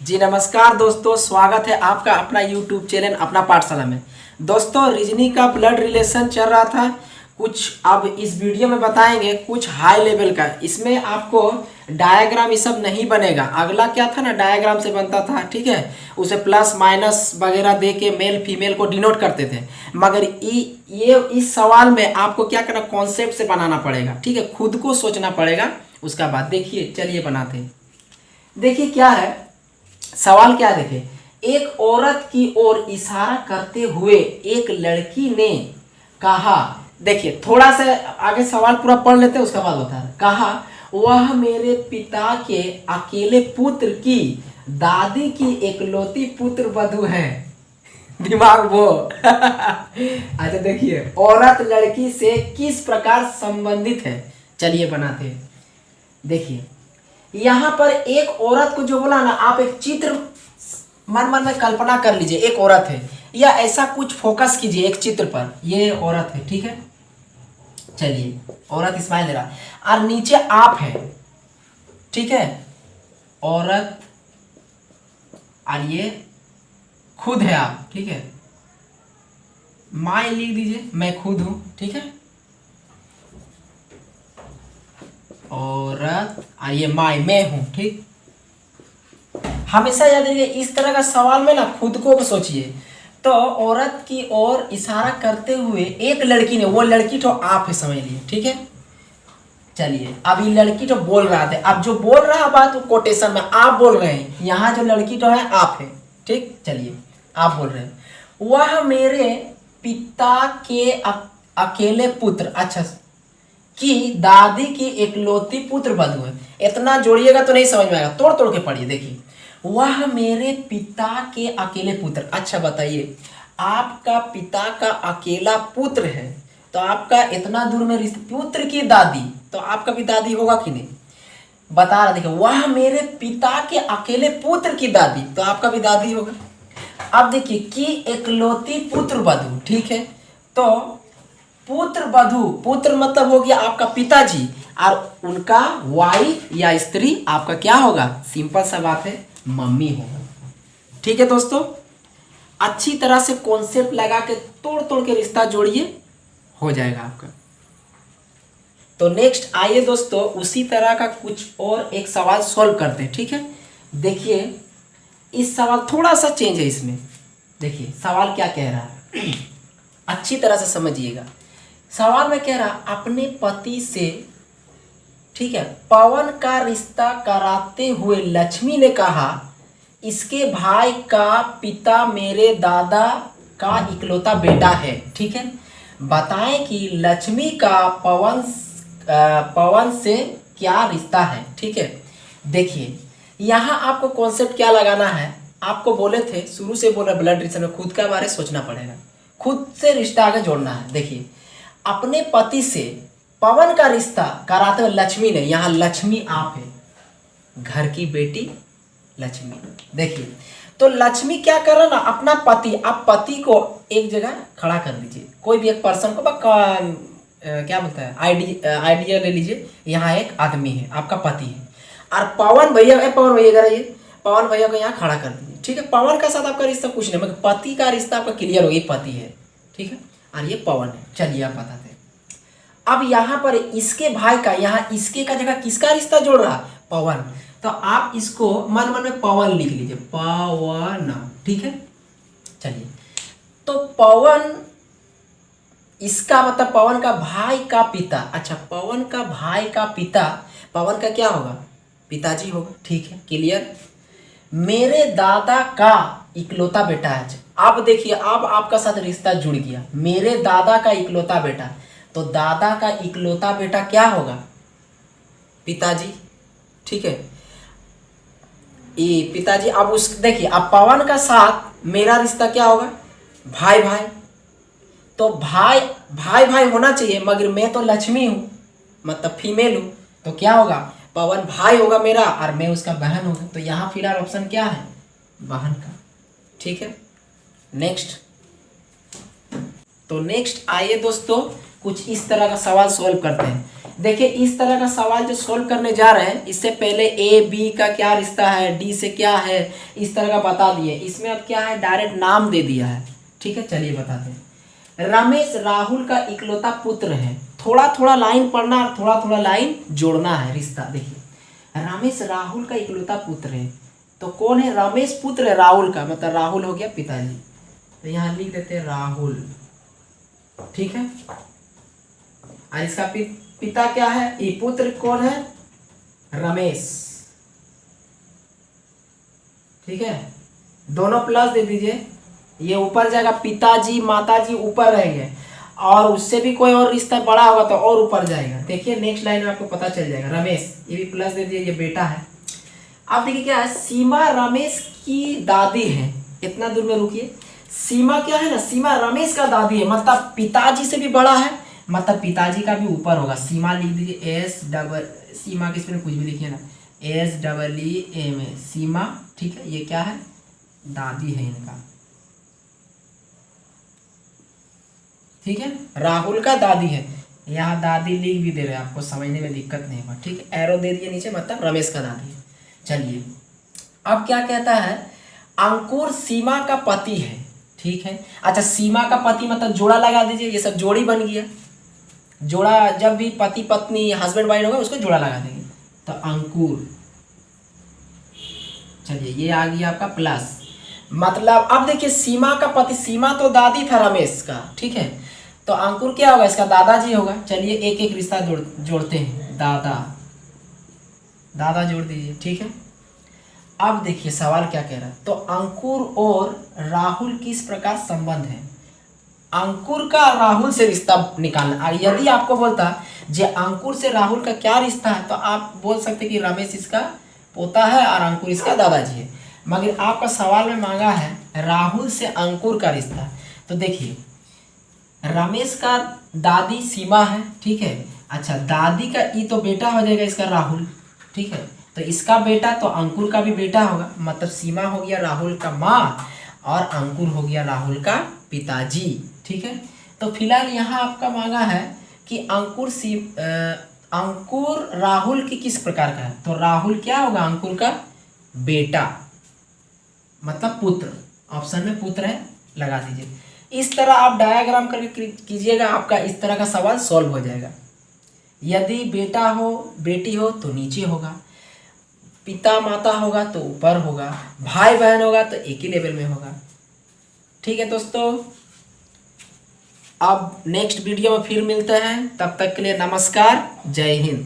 जी नमस्कार दोस्तों, स्वागत है आपका अपना YouTube चैनल अपना पाठशाला में। दोस्तों रीजनिंग का ब्लड रिलेशन चल रहा था कुछ, अब इस वीडियो में बताएंगे कुछ हाई लेवल का। इसमें आपको डायग्राम ये सब नहीं बनेगा। अगला क्या था ना, डायग्राम से बनता था, ठीक है, उसे प्लस माइनस वगैरह दे के मेल फीमेल को डिनोट करते थे। मगर ये इस सवाल में आपको क्या करना, कॉन्सेप्ट से बनाना पड़ेगा, ठीक है, खुद को सोचना पड़ेगा। उसका बाद देखिए, चलिए बनाते हैं। देखिए क्या है सवाल, क्या देखे, एक औरत की ओर इशारा करते हुए एक लड़की ने कहा, देखिए थोड़ा सा आगे सवाल पूरा पढ़ लेते हैं, उसका बाद होता है। कहा, वह मेरे पिता के अकेले पुत्र की दादी की एकलौती पुत्र वधू है। दिमाग वो अच्छा देखिए, औरत लड़की से किस प्रकार संबंधित है, चलिए बनाते हैं। देखिए यहाँ पर एक औरत को जो बोला ना, आप एक चित्र मन में कल्पना कर लीजिए। एक औरत है या ऐसा कुछ फोकस कीजिए एक चित्र पर, ये औरत है, ठीक है। चलिए औरत स्माइल दे रहा और नीचे आप है, ठीक है, औरत और ये खुद है आप, ठीक है। मैं लिख दीजिए, मैं खुद हूं, ठीक है। औरत और ये मैं हूं, ठीक। हमेशा याद रखिए इस तरह का सवाल में ना खुद को सोचिए। तो औरत की ओर इशारा करते हुए एक लड़की ने, वो लड़की तो आप है समझ लिए, ठीक है। चलिए अब ये लड़की तो बोल रहा था, अब जो बोल रहा बात वो कोटेशन में आप बोल रहे हैं, यहाँ जो लड़की तो है आप है, ठीक। चलिए आप बोल रहे हैं, वह मेरे पिता के अकेले पुत्र, अच्छा, कि दादी की एकलौती पुत्र वधू है। इतना जोड़िएगा तो नहीं समझ में आएगा, तोड़ तोड़ के पढ़िए। देखिए वह मेरे पिता के अकेले पुत्र, अच्छा बताइए, आपका पिता का अकेला पुत्र है तो आपका इतना दूर में पुत्र की दादी, तो आपका भी दादी होगा कि नहीं, बता रहा। देखिए वह मेरे पिता के अकेले पुत्र की दादी, तो आपका भी दादी होगा। अब देखिए कि एकलौती पुत्र वधू, ठीक है। तो पुत्र वधू, पुत्र मतलब हो गया आपका पिताजी, और उनका वाइफ या स्त्री आपका क्या होगा, सिंपल सा बात है, मम्मी होगा, ठीक है। दोस्तों अच्छी तरह से कॉन्सेप्ट लगा के तोड़ तोड़ के रिश्ता जोड़िए, हो जाएगा आपका। तो नेक्स्ट आइए दोस्तों, उसी तरह का कुछ और एक सवाल सॉल्व करते हैं, ठीक है। देखिए इस सवाल थोड़ा सा चेंज है इसमें। देखिए सवाल क्या कह रहा है, अच्छी तरह से समझिएगा। सवाल में कह रहा, अपने पति से, ठीक है, पवन का रिश्ता कराते हुए लक्ष्मी ने कहा, इसके भाई का पिता मेरे दादा का इकलौता बेटा है, ठीक है। बताएं कि लक्ष्मी का पवन से क्या रिश्ता है, ठीक है। देखिए यहाँ आपको कॉन्सेप्ट क्या लगाना है, आपको बोले थे शुरू से बोला ब्लड रिलेशन में खुद का बारे सोचना पड़ेगा, खुद से रिश्ता आगे जोड़ना है। देखिए अपने पति से पवन का रिश्ता कराते हुए लक्ष्मी ने, यहाँ लक्ष्मी आप है, घर की बेटी लक्ष्मी। देखिए तो लक्ष्मी क्या कर रहा ना, अपना पति, आप पति को एक जगह खड़ा कर दीजिए, कोई भी एक पर्सन को क्या बोलता है, आइडिया ले लीजिए। यहाँ एक आदमी है, आपका पति है, और पवन भैया, पवन भैया जरा ये पवन भैया को यहाँ खड़ा कर दीजिए, ठीक है। पवन का साथ आपका रिश्ता कुछ नहीं, मगर पति का रिश्ता आपका क्लियर हो गया, पति है, ठीक है, और ये पवन है। चलिए आप बताते हैं। अब यहाँ पर इसके भाई का, यहाँ इसके का जगह किसका रिश्ता जोड़ रहा, पवन, तो आप इसको मन मन में पवन लिख लीजिए, पवन, ठीक है। चलिए तो पवन, इसका मतलब पवन का भाई का पिता, अच्छा पवन का भाई का पिता, पवन का क्या होगा, पिताजी होगा, ठीक है, क्लियर। मेरे दादा का इकलौता बेटा है। अब देखिए अब आपका साथ रिश्ता जुड़ गया, मेरे दादा का इकलौता बेटा, तो दादा का इकलौता बेटा क्या होगा, पिताजी, ठीक है, ये पिताजी। अब उस देखिए अब पवन का साथ मेरा रिश्ता क्या होगा, भाई भाई, तो भाई भाई भाई होना चाहिए, मगर मैं तो लक्ष्मी हूँ, मतलब फीमेल हूँ, तो क्या होगा, पवन भाई होगा मेरा और मैं उसका बहन होगा, तो यहाँ फिलहाल ऑप्शन क्या है, बहन का, ठीक है। नेक्स्ट, तो नेक्स्ट आइए दोस्तों कुछ इस तरह का सवाल सॉल्व करते हैं। देखिए इस तरह का सवाल जो सोल्व करने जा रहे हैं, इससे पहले ए बी का क्या रिश्ता है, डी से क्या है, इस तरह का बता दिए। इसमें अब क्या है, डायरेक्ट नाम दे दिया है। ठीक है, चलिए बताते हैं। रमेश राहुल का इकलौता पुत्र है। थोड़ा थोड़ा लाइन पढ़ना और थोड़ा थोड़ा लाइन जोड़ना है रिश्ता। देखिए रमेश राहुल का इकलौता पुत्र है, तो कौन है, रमेश पुत्र है राहुल का, मतलब राहुल हो गया पिताजी, तो यहाँ लिख देते हैं राहुल। ठीक है, और इसका पिता क्या है, ये पुत्र कौन है, रमेश। ठीक है, दोनों प्लस दे दीजिए, ये ऊपर जाएगा, पिताजी माताजी ऊपर रहेंगे, और उससे भी कोई और रिश्ता बड़ा होगा तो और ऊपर जाएगा। देखिए नेक्स्ट लाइन में आपको पता चल जाएगा। रमेश, ये भी प्लस दे दिए, ये बेटा है। अब देखिए क्या है, सीमा रमेश की दादी है। इतना दूर में रुकिए, सीमा क्या है ना, सीमा रमेश का दादी है, मतलब पिताजी से भी बड़ा है, मतलब पिताजी का भी ऊपर होगा। सीमा लिख दीजिए, एस डबल, सीमा के इसमें कुछ भी लिखिए ना, SEEMA, सीमा। ठीक है, ये क्या है, दादी है इनका। ठीक है, राहुल का दादी है, यहाँ दादी लिख भी दे रहे हैं, आपको समझने में दिक्कत नहीं होगा। ठीक है, एरो दे दिए नीचे, मतलब रमेश का दादी है। चलिए अब क्या कहता है, अंकुर सीमा का पति है। ठीक है, अच्छा सीमा का पति मतलब जोड़ा लगा दीजिए, ये सब जोड़ी बन गया। जोड़ा जब भी पति पत्नी हस्बैंड वाइफ होगा उसको जोड़ा लगा देंगे, तो अंकुर। चलिए ये आ गया आपका प्लस, मतलब अब देखिए सीमा का पति, सीमा तो दादी था रमेश का। ठीक है, तो अंकुर क्या होगा, इसका दादाजी होगा। चलिए एक एक रिश्ता जोड़ते हैं, दादा, दादा जोड़ दीजिए। ठीक है, अब देखिए सवाल क्या कह रहा है, तो अंकुर और राहुल किस प्रकार संबंध है। अंकुर का राहुल से रिश्ता निकालना। यदि आपको बोलता जे अंकुर से राहुल का क्या रिश्ता है, तो आप बोल सकते कि रमेश इसका पोता है और अंकुर इसका दादाजी है, मगर आपका सवाल में मांगा है राहुल से अंकुर का रिश्ता। तो देखिए रमेश का दादी सीमा है। ठीक है, अच्छा दादी का ई तो बेटा हो जाएगा इसका राहुल। ठीक है, तो इसका बेटा तो अंकुर का भी बेटा होगा, मतलब सीमा हो गया राहुल का माँ और अंकुर हो गया राहुल का पिताजी। ठीक है, तो फिलहाल यहाँ आपका मांगा है कि अंकुर राहुल की किस प्रकार का है, तो राहुल क्या होगा, अंकुर का बेटा, मतलब पुत्र। ऑप्शन में पुत्र है, लगा दीजिए। इस तरह आप डायग्राम करके कीजिएगा, आपका इस तरह का सवाल सॉल्व हो जाएगा। यदि बेटा हो बेटी हो तो नीचे होगा, पिता माता होगा तो ऊपर होगा, भाई बहन होगा तो एक ही लेवल में होगा। ठीक है दोस्तों, अब नेक्स्ट वीडियो में फिर मिलते हैं, तब तक के लिए नमस्कार, जय हिंद।